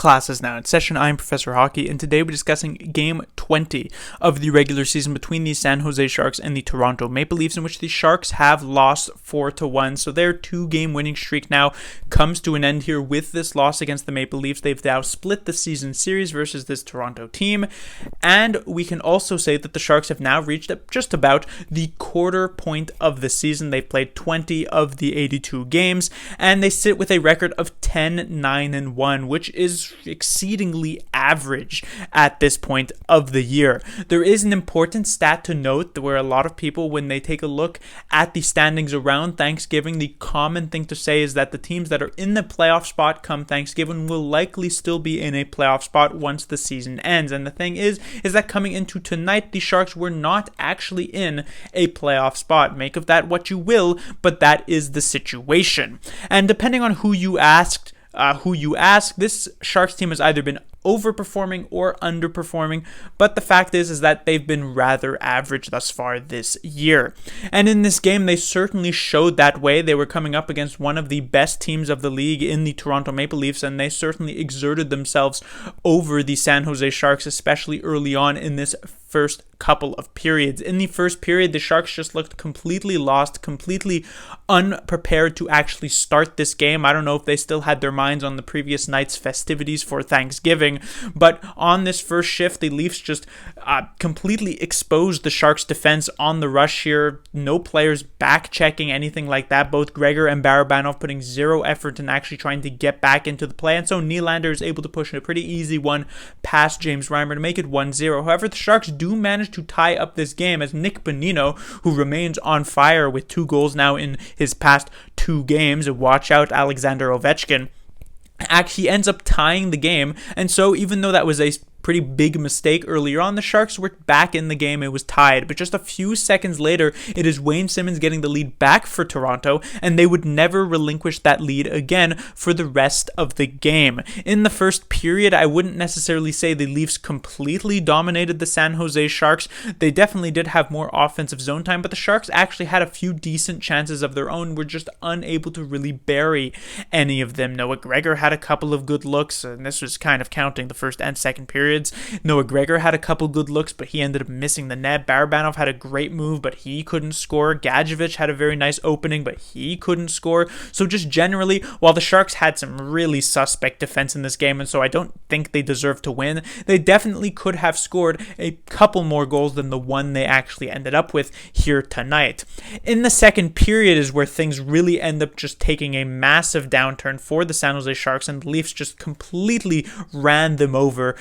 Class is now in session. I'm Professor Hockey, and today we're discussing Game 20 of the regular season between the San Jose Sharks and the Toronto Maple Leafs, in which the Sharks have lost 4-1. So their two-game winning streak now comes to an end here with this loss against the Maple Leafs. They've now split the season series versus this Toronto team, and we can also say that the Sharks have now reached just about the quarter point of the season. They've played 20 of the 82 games, and they sit with a record of 10-9-1, which is exceedingly average at this point of the year. There is an important stat to note where a lot of people, when they take a look at the standings around Thanksgiving, the common thing to say is that the teams that are in the playoff spot come Thanksgiving will likely still be in a playoff spot once the season ends. And the thing is that coming into tonight, the Sharks were not actually in a playoff spot. Make of that what you will, but that is the situation. And depending on who you ask, this Sharks team has either been overperforming or underperforming, but the fact is that they've been rather average thus far this year. And in this game, they certainly showed that way. They were coming up against one of the best teams of the league in the Toronto Maple Leafs, and they certainly exerted themselves over the San Jose Sharks, especially early on in this first couple of periods. In the first period, the Sharks just looked completely lost, completely unprepared to actually start this game. I don't know if they still had their minds on the previous night's festivities for Thanksgiving, but on this first shift, the Leafs just completely exposed the Sharks' defense on the rush here. No players back-checking, anything like that. Both Gregor and Barabanov putting zero effort in actually trying to get back into the play, and so Nylander is able to push a pretty easy one past James Reimer to make it 1-0. However, the Sharks do manage to tie up this game as Nick Bonino, who remains on fire with 2 goals now in his past 2 games, watch out Alexander Ovechkin, actually ends up tying the game. And so even though that was a pretty big mistake earlier on, the Sharks were back in the game. It was tied, but just a few seconds later, it is Wayne Simmonds getting the lead back for Toronto, and they would never relinquish that lead again for the rest of the game. In the first period, I wouldn't necessarily say the Leafs completely dominated the San Jose Sharks. They definitely did have more offensive zone time, but the Sharks actually had a few decent chances of their own, were just unable to really bury any of them. Noah Gregor had a couple of good looks, and this was kind of counting the first and second periods. Noah Gregor had a couple good looks, but he ended up missing the net. Barabanov had a great move, but he couldn't score. Gadjevich had a very nice opening, but he couldn't score. So just generally, while the Sharks had some really suspect defense in this game, and so I don't think they deserve to win, they definitely could have scored a couple more goals than the one they actually ended up with here tonight. In the second period is where things really end up just taking a massive downturn for the San Jose Sharks, and the Leafs just completely ran them over.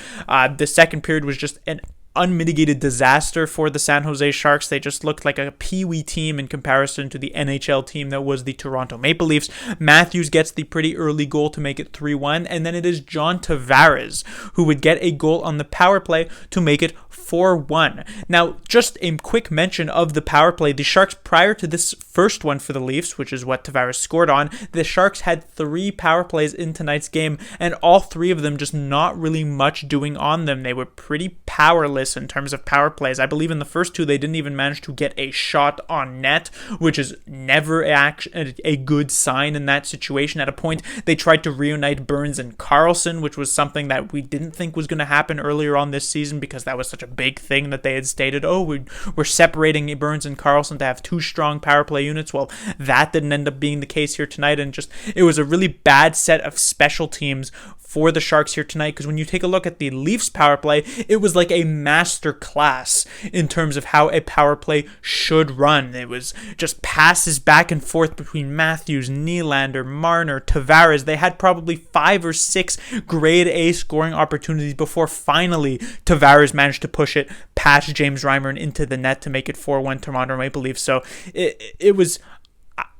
The second period was just an unmitigated disaster for the San Jose Sharks. They just looked like a peewee team in comparison to the NHL team that was the Toronto Maple Leafs. Matthews gets the pretty early goal to make it 3-1, and then it is John Tavares who would get a goal on the power play to make it 4-1. Now, just a quick mention of the power play. The Sharks, prior to this first one for the Leafs, which is what Tavares scored on, the Sharks had 3 power plays in tonight's game, and all 3 of them just not really much doing on them. They were pretty powerless in terms of power plays. I believe in the first 2, they didn't even manage to get a shot on net, which is never a good sign in that situation. At a point, they tried to reunite Burns and Carlson, which was something that we didn't think was going to happen earlier on this season, because that was such a big thing that they had stated, we're separating Burns and Carlson to have 2 strong power play units. Well, that didn't end up being the case here tonight, and just it was a really bad set of special teams for the Sharks here tonight, because when you take a look at the Leafs power play, it was like a master class in terms of how a power play should run. It was just passes back and forth between Matthews, Nylander, Marner, Tavares. They had probably 5 or 6 grade A scoring opportunities before finally Tavares managed to push it past James Reimer and into the net to make it 4-1 Toronto Maple Leafs. So it was,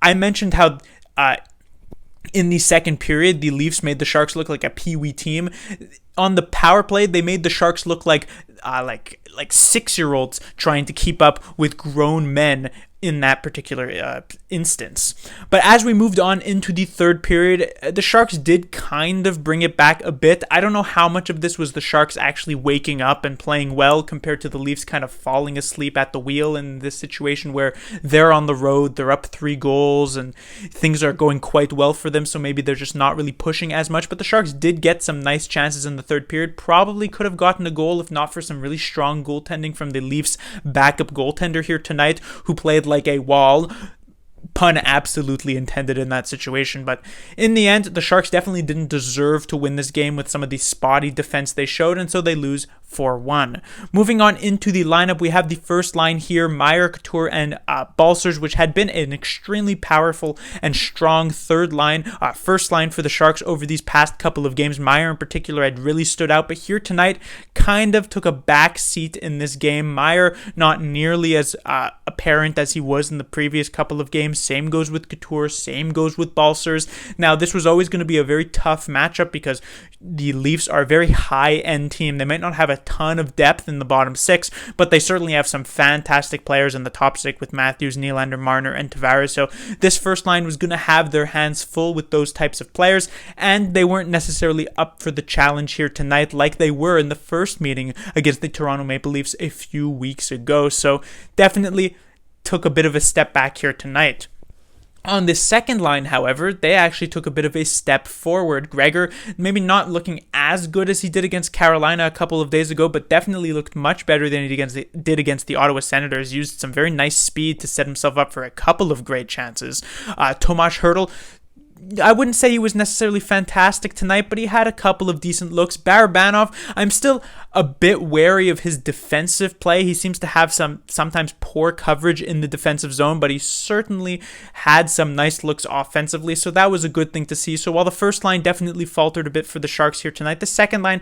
I mentioned how in the second period, the Leafs made the Sharks look like a peewee team. On the power play, they made the Sharks look like 6-year-olds trying to keep up with grown men in that particular instance. But as we moved on into the third period, the Sharks did kind of bring it back a bit. I don't know how much of this was the Sharks actually waking up and playing well compared to the Leafs kind of falling asleep at the wheel in this situation where they're on the road, they're up 3 goals, and things are going quite well for them, so maybe they're just not really pushing as much. But the Sharks did get some nice chances in the third period, probably could have gotten a goal if not for some really strong goaltending from the Leafs backup goaltender here tonight, who played like a wall. Pun absolutely intended in that situation. But in the end, the Sharks definitely didn't deserve to win this game with some of the spotty defense they showed, and so they lose 4-1. Moving on into the lineup, we have the first line here, Meier, Couture, and Balcers, which had been an extremely powerful and strong first line for the Sharks over these past couple of games. Meier in particular had really stood out, but here tonight kind of took a back seat in this game. Meier not nearly as apparent as he was in the previous couple of games. Same goes with Couture, same goes with Balcers. Now, this was always going to be a very tough matchup because the Leafs are a very high-end team. They might not have a ton of depth in the bottom 6, but they certainly have some fantastic players in the top 6 with Matthews, Nylander, Marner, and Tavares. So this first line was going to have their hands full with those types of players, and they weren't necessarily up for the challenge here tonight like they were in the first meeting against the Toronto Maple Leafs a few weeks ago. So definitely took a bit of a step back here tonight. On the second line, however, they actually took a bit of a step forward. Gregor, maybe not looking as good as he did against Carolina a couple of days ago, but definitely looked much better than he did against the Ottawa Senators. Used some very nice speed to set himself up for a couple of great chances. Tomas Hertl, I wouldn't say he was necessarily fantastic tonight, but he had a couple of decent looks. Barabanov, I'm still a bit wary of his defensive play. He seems to have sometimes poor coverage in the defensive zone, but he certainly had some nice looks offensively, so that was a good thing to see. So while the first line definitely faltered a bit for the Sharks here tonight, the second line,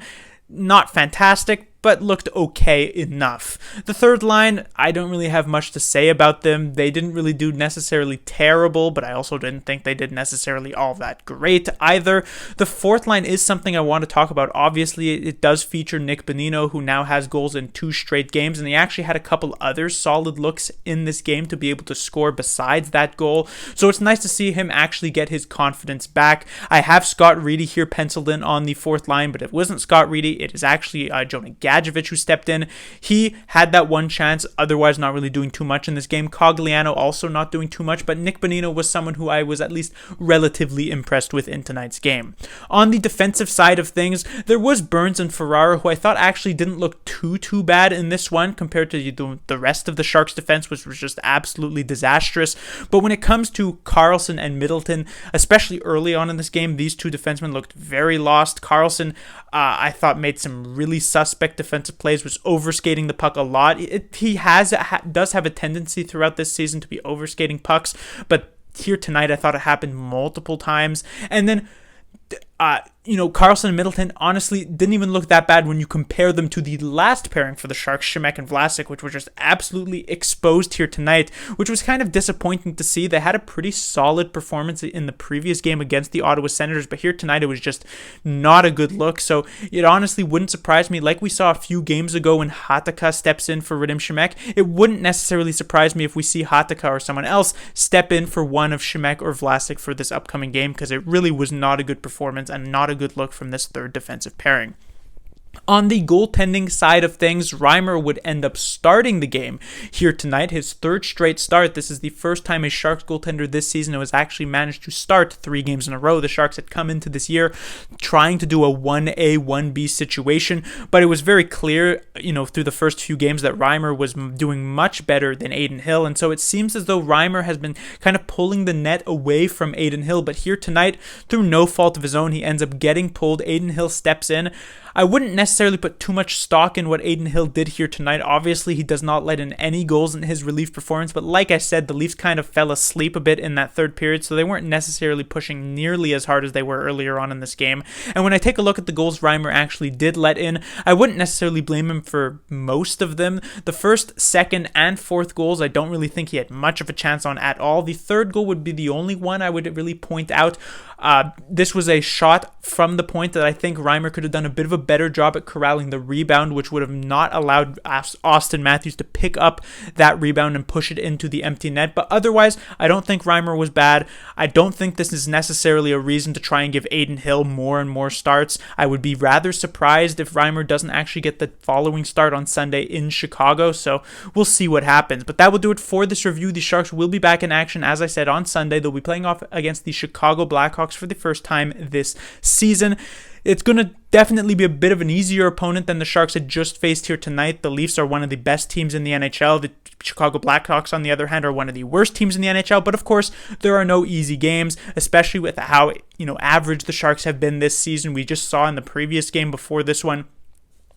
not fantastic, but looked okay enough. The third line, I don't really have much to say about them. They didn't really do necessarily terrible, but I also didn't think they did necessarily all that great either. The fourth line is something I want to talk about. Obviously, it does feature Nick Bonino, who now has goals in 2 straight games, and he actually had a couple other solid looks in this game to be able to score besides that goal. So it's nice to see him actually get his confidence back. I have Scott Reedy here penciled in on the fourth line, but it wasn't Scott Reedy. It is actually Jonah Gadjevich who stepped in. He had that one chance, otherwise not really doing too much in this game. Cogliano also not doing too much, but Nick Bonino was someone who I was at least relatively impressed with in tonight's game. On the defensive side of things, there was Burns and Ferraro, who I thought actually didn't look too bad in this one compared to the rest of the Sharks defense, which was just absolutely disastrous. But when it comes to Karlsson and Middleton, especially early on in this game, these two defensemen looked very lost. Karlsson, I thought, made some really suspect defensive plays, was overskating the puck a lot. He does have a tendency throughout this season to be overskating pucks, but here tonight I thought it happened multiple times. And then Karlsson and Middleton honestly didn't even look that bad when you compare them to the last pairing for the Sharks, Šimek and Vlasic, which were just absolutely exposed here tonight, which was kind of disappointing to see. They had a pretty solid performance in the previous game against the Ottawa Senators, but here tonight it was just not a good look. So it honestly wouldn't surprise me, like we saw a few games ago when Hatakka steps in for Radim Šimek, it wouldn't necessarily surprise me if we see Hatakka or someone else step in for one of Šimek or Vlasic for this upcoming game, because it really was not a good performance and not a good look from this third defensive pairing. On the goaltending side of things, Reimer would end up starting the game here tonight, his 3rd straight start. This is the first time a Sharks goaltender this season has actually managed to start 3 games in a row. The Sharks had come into this year trying to do a 1A, 1B situation, but it was very clear, through the first few games that Reimer was doing much better than Adin Hill, and so it seems as though Reimer has been kind of pulling the net away from Adin Hill, but here tonight, through no fault of his own, he ends up getting pulled. Adin Hill steps in. I wouldn't necessarily put too much stock in what Adin Hill did here tonight. Obviously, he does not let in any goals in his relief performance, but like I said, the Leafs kind of fell asleep a bit in that third period, so they weren't necessarily pushing nearly as hard as they were earlier on in this game. And when I take a look at the goals Reimer actually did let in, I wouldn't necessarily blame him for most of them. The first, second, and fourth goals, I don't really think he had much of a chance on at all. The third goal would be the only one I would really point out. This was a shot from the point that I think Reimer could have done a bit of a better job at corralling the rebound, which would have not allowed Auston Matthews to pick up that rebound and push it into the empty net. But otherwise, I don't think Reimer was bad. I don't think this is necessarily a reason to try and give Adin Hill more and more starts. I would be rather surprised if Reimer doesn't actually get the following start on Sunday in Chicago, so we'll see what happens. But that will do it for this review. The Sharks will be back in action, as I said, on Sunday. They'll be playing off against the Chicago Blackhawks for the first time this season. It's going to definitely be a bit of an easier opponent than the Sharks had just faced here tonight. The Leafs are one of the best teams in the NHL. The Chicago Blackhawks, on the other hand, are one of the worst teams in the NHL. But of course, there are no easy games, especially with how average the Sharks have been this season. We just saw in the previous game before this one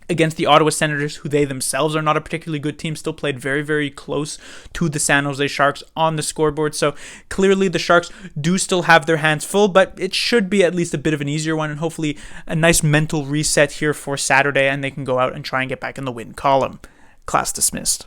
against the Ottawa Senators, who they themselves are not a particularly good team, still played very, very close to the San Jose Sharks on the scoreboard. So clearly the Sharks do still have their hands full, but it should be at least a bit of an easier one and hopefully a nice mental reset here for Saturday, and they can go out and try and get back in the win column. Class dismissed.